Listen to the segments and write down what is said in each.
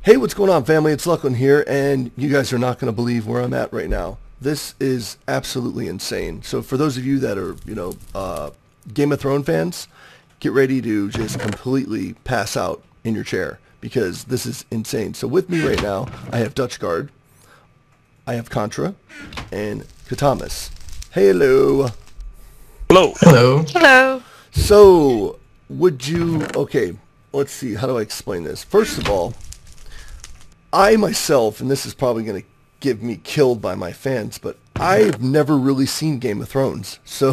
Hey, what's going on, family? It's Luclin here, and you guys are not going to believe where I'm at right now. This is absolutely insane. So for those of you that are, Game of Thrones fans, get ready to just completely pass out in your chair because this is insane. So with me right now, I have Dutch Guard, I have Contra, and Katamas. Hello. Hello. Hello. Hello. So, okay, let's see, how do I explain this? First of all, I myself, and this is probably going to get me killed by my fans, but I've never really seen Game of Thrones. So,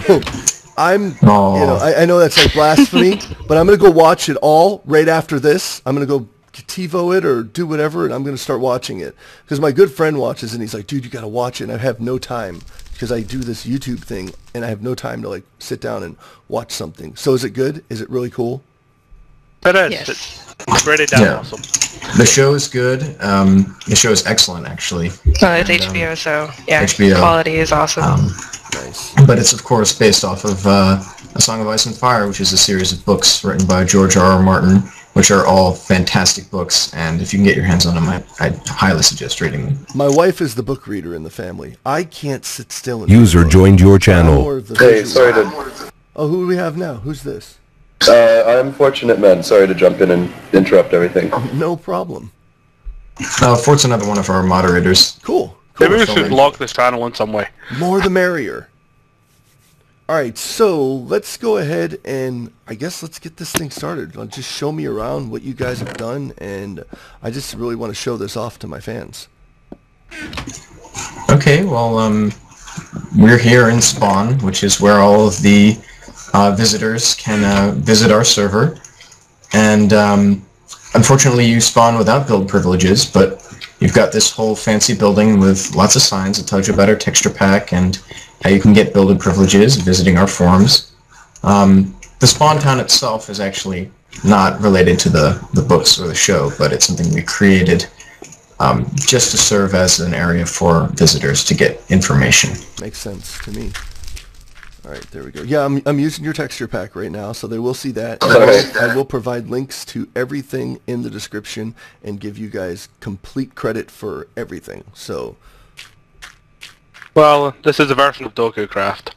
I know that's like blasphemy, but I'm going to go watch it all right after this. I'm going to go TiVo it or do whatever, and I'm going to start watching it. Because my good friend watches, and he's like, dude, you got to watch it, and I have no time. Because I do this YouTube thing, and I have no time to, like, sit down and watch something. So is it good? Is it really cool? It is. Yes. It's pretty damn awesome. The show is good. The show is excellent, actually. Well, it's HBO, so yeah, HBO. quality is awesome. Nice. But it's, of course, based off of A Song of Ice and Fire, which is a series of books written by George R. R. Martin, which are all fantastic books. And if you can get your hands on them, I'd highly suggest reading them. My wife is the book reader in the family. I can't sit still and User joined your channel. Hey, sorry to... Oh, who do we have now? Who's this? I'm Fortunate Man. Sorry to jump in and interrupt everything. No problem. Fort's another one of our moderators. Cool. Maybe we should lock this channel in some way. More the merrier. Alright, so let's go ahead and I guess let's get this thing started. Just show me around what you guys have done, and I just really want to show this off to my fans. Okay, well, we're here in Spawn, which is where all of the visitors can visit our server. And unfortunately, you spawn without build privileges, but you've got this whole fancy building with lots of signs that tells you about our texture pack and how you can get builded privileges visiting our forums. The spawn town itself is actually not related to the books or the show, but it's something we created just to serve as an area for visitors to get information. Makes sense to me. Alright, there we go. Yeah, I'm using your texture pack right now, so they will see that. I will provide links to everything in the description and give you guys complete credit for everything. So, Well, this is a version of DokuCraft.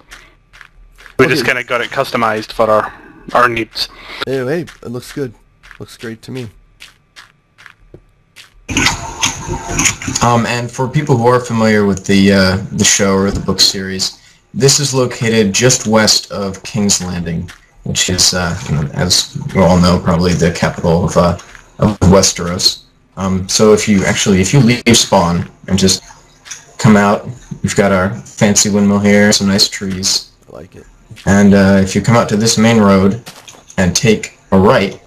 We just kind of got it customized for our needs. anyway, it looks good. Looks great to me. And for people who are familiar with the show or the book series, this is located just west of King's Landing, which is, as you all know, probably the capital of Westeros. So if you leave Spawn and just come out, we've got our fancy windmill here, some nice trees. I like it. And if you come out to this main road and take a right,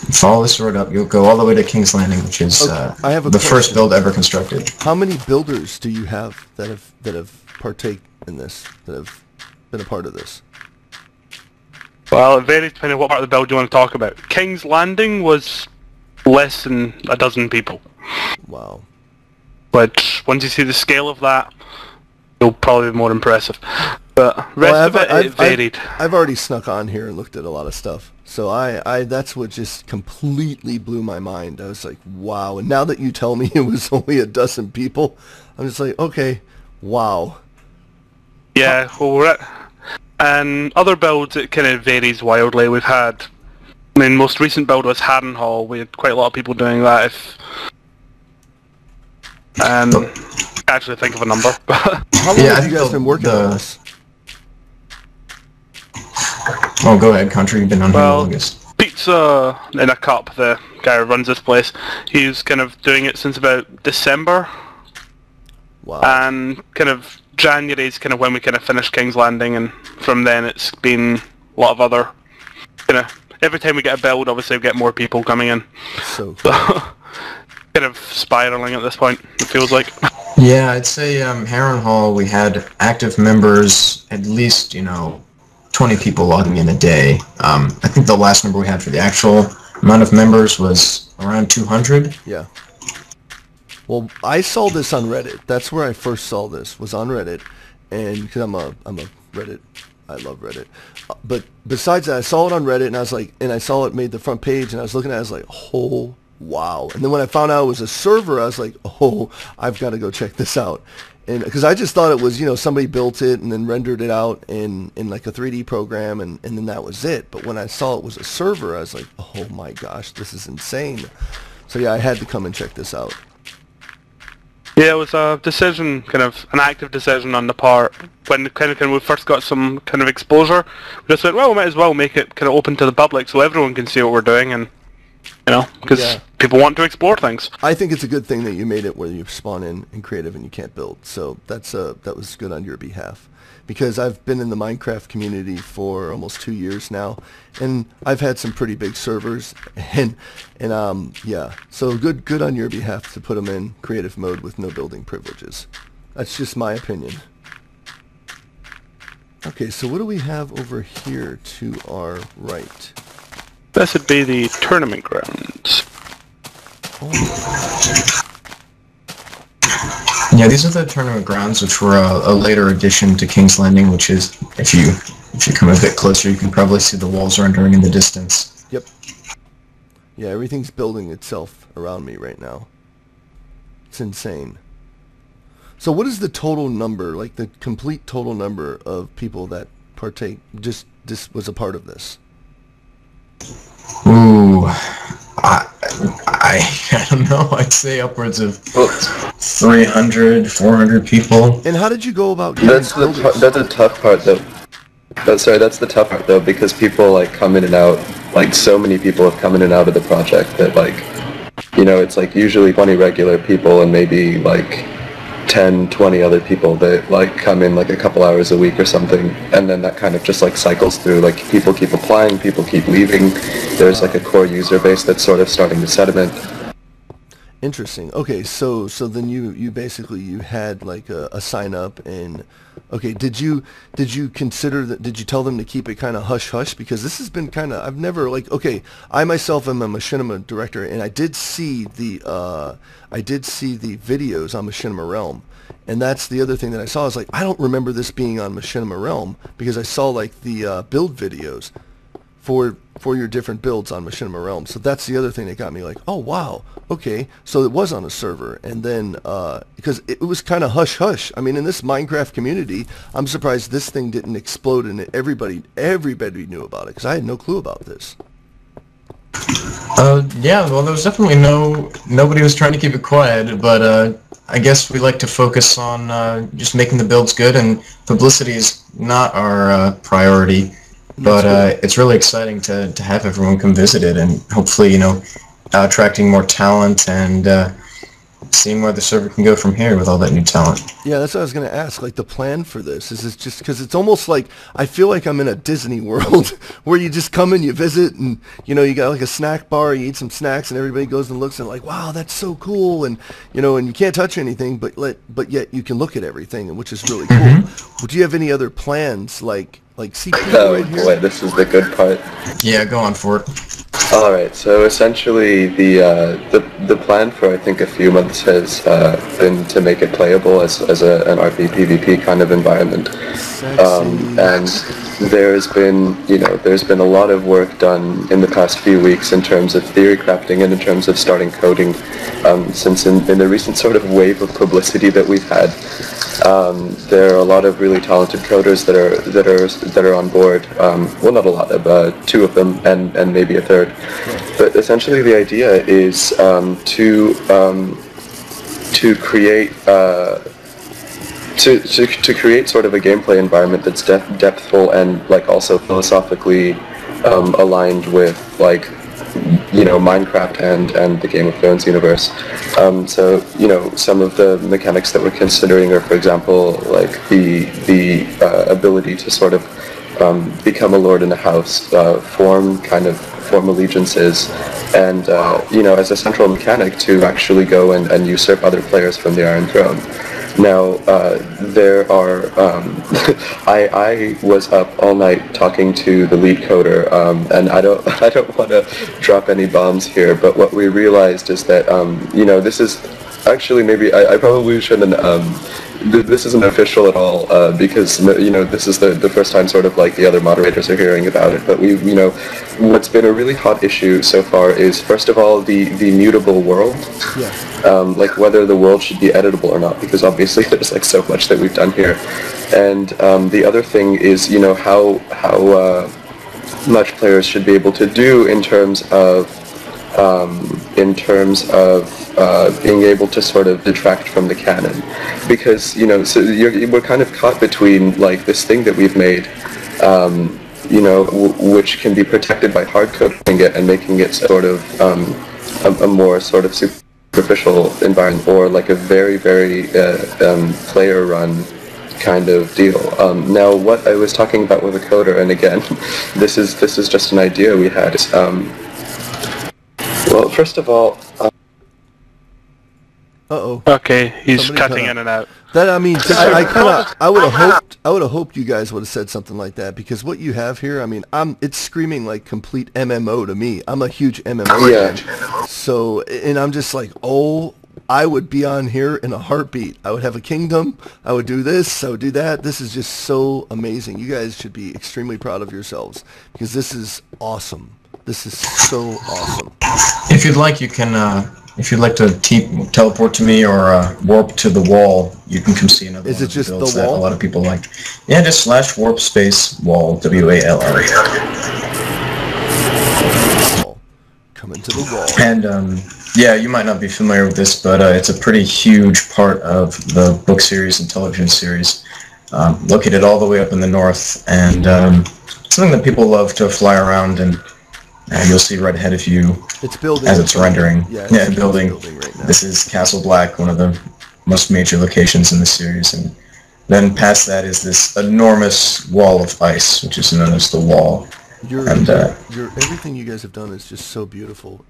follow this road up, you'll go all the way to King's Landing, which is I have a the question. first build ever constructed. How many builders do you have that have partake in this, that have been a part of this? Well, it varies depending on what part of the build you want to talk about. King's Landing was less than a dozen people. Wow. But once you see the scale of that, it'll probably be more impressive. But rest of it varied. I've already snuck on here and looked at a lot of stuff. So I that's what just completely blew my mind. I was like, wow. And now that you tell me it was only a dozen people, I'm just like, okay, wow. Yeah, well, and other builds, it kind of varies wildly. We've had, most recent build was Harrenhal. We had quite a lot of people doing that. And I actually think of a number. How long have you guys been working on this? Oh, go ahead, Country. You've been on here the longest. Pizza in a Cup, the guy who runs this place, he's kind of doing it since about December. Wow. And kind of January is kind of when we kind of finished King's Landing, and from then it's been a lot of other every time we get a build, obviously we get more people coming in. So cool. Kind of spiraling at this point, it feels like. Yeah, I'd say Harrenhal, we had active members, at least 20 people logging in a day. I think the last number we had for the actual amount of members was around 200. Yeah. Well, I saw this on Reddit. That's where I first saw this, was on Reddit, and because I'm a Reddit, I love Reddit. But besides that, I saw it on Reddit, and I was like, and I saw it made the front page, and I was looking at it, I was like, holy wow. And then when I found out it was a server, I was like, oh, I've got to go check this out. And because I just thought it was, somebody built it and then rendered it out in like a 3D program, and then that was it. But when I saw it was a server, I was like, oh my gosh, this is insane. So yeah, I had to come and check this out. Yeah, it was a decision, kind of an active decision on the part when we first got some kind of exposure. We just went, well, we might as well make it kind of open to the public so everyone can see what we're doing, and because people want to explore things. I think it's a good thing that you made it where you spawn in creative and you can't build. So that was good on your behalf, because I've been in the Minecraft community for almost 2 years now, and I've had some pretty big servers, and yeah. So good on your behalf to put them in creative mode with no building privileges. That's just my opinion. Okay, so what do we have over here to our right? This would be the tournament grounds. Yeah, these are the tournament grounds, which were a later addition to King's Landing, which is, if you come a bit closer, you can probably see the walls rendering in the distance. Yep. Yeah, everything's building itself around me right now. It's insane. So what is the total number, like the complete total number of people that partake, just was a part of this? Ooh, I don't know. I'd say upwards of 300, 400 people. And how did you go about? That's a tough part, though. That's the tough part, though, because people come in and out. So many people have come in and out of the project that it's usually 20 regular people and maybe 10, 20 other people that come in a couple hours a week or something, and then that kind of just cycles through. People keep applying, people keep leaving. There's a core user base that's sort of starting to sediment. Interesting. Okay, so then you basically had a sign up, and okay, did you consider that? Did you tell them to keep it kind of hush hush, because this has been kind of, I've never okay, I myself am a machinima director, and I did see the videos on Machinima Realm, and that's the other thing that I saw. Is I don't remember this being on Machinima Realm, because I saw the build videos for your different builds on Machinima Realm. So that's the other thing that got me oh wow, okay, so it was on a server. And then because it was kind of hush hush. I mean, in this Minecraft community, I'm surprised this thing didn't explode and everybody knew about it, because I had no clue about this. Yeah, well, there was definitely nobody was trying to keep it quiet, but I guess we like to focus on just making the builds good, and publicity is not our priority. But it's really exciting to have everyone come visit it, and hopefully, attracting more talent and seeing where the server can go from here with all that new talent. Yeah, that's what I was going to ask. The plan for this is just because it's almost I feel like I'm in a Disney World where you just come and you visit, and you got a snack bar, you eat some snacks, and everybody goes and looks and wow, that's so cool, and and you can't touch anything, but yet you can look at everything, which is really cool. Mm-hmm. Would you have any other plans like CHIPIN right here? Boy, this is the good part. Yeah, go on for it. All right, so essentially the plan for I think a few months has been to make it playable as an RP PvP kind of environment, and there's been a lot of work done in the past few weeks in terms of theory crafting and in terms of starting coding, since in the recent sort of wave of publicity that we've had. There are a lot of really talented coders that are on board. Well, not a lot, two of them and maybe a third. But essentially, the idea is to create to create sort of a gameplay environment that's depthful and also philosophically aligned with Minecraft and the Game of Thrones universe. So some of the mechanics that we're considering are, for example, the ability to sort of become a lord in a house, form allegiances, and as a central mechanic to actually go and usurp other players from the Iron Throne. Now, there are, I was up all night talking to the lead coder, and I don't want to drop any bombs here, but what we realized is that, this is, actually maybe, I probably shouldn't this isn't official at all, because, this is the first time sort of like the other moderators are hearing about it, but what's been a really hot issue so far is, first of all, the mutable world. Yeah. Like whether the world should be editable or not, because obviously there's like so much that we've done here. And the other thing is, how much players should be able to do in terms of being able to sort of detract from the canon, because so we're kind of caught between like this thing that we've made, which can be protected by hard coding it and making it sort of a more sort of superficial environment, or like a very player run kind of deal. Now, what I was talking about with a coder, and again, this is just an idea we had. Well, first of all. Okay, he's cutting in and out. That I mean, I would have hoped you guys would have said something like that, because what you have here, I mean, it's screaming like complete MMO to me. I'm a huge MMO fan, so and I'm just like, I would be on here in a heartbeat. I would have a kingdom. I would do this. I would do that. This is just so amazing. You guys should be extremely proud of yourselves, because this is awesome. This is so awesome. If you'd like, you can. If you'd like to teleport to me or warp to the wall, you can come see another one. Is it just the wall? That a lot of people like. Yeah, just /warp space wall, WALL. Come into the wall. And yeah, you might not be familiar with this, but it's a pretty huge part of the book series and television series, located all the way up in the north, and something that people love to fly around, and you'll see right ahead of you as it's rendering. Yeah, building right now. This is Castle Black, one of the most major locations in the series, and then past that is this enormous wall of ice, which is known as the Wall. Everything you guys have done is just so beautiful.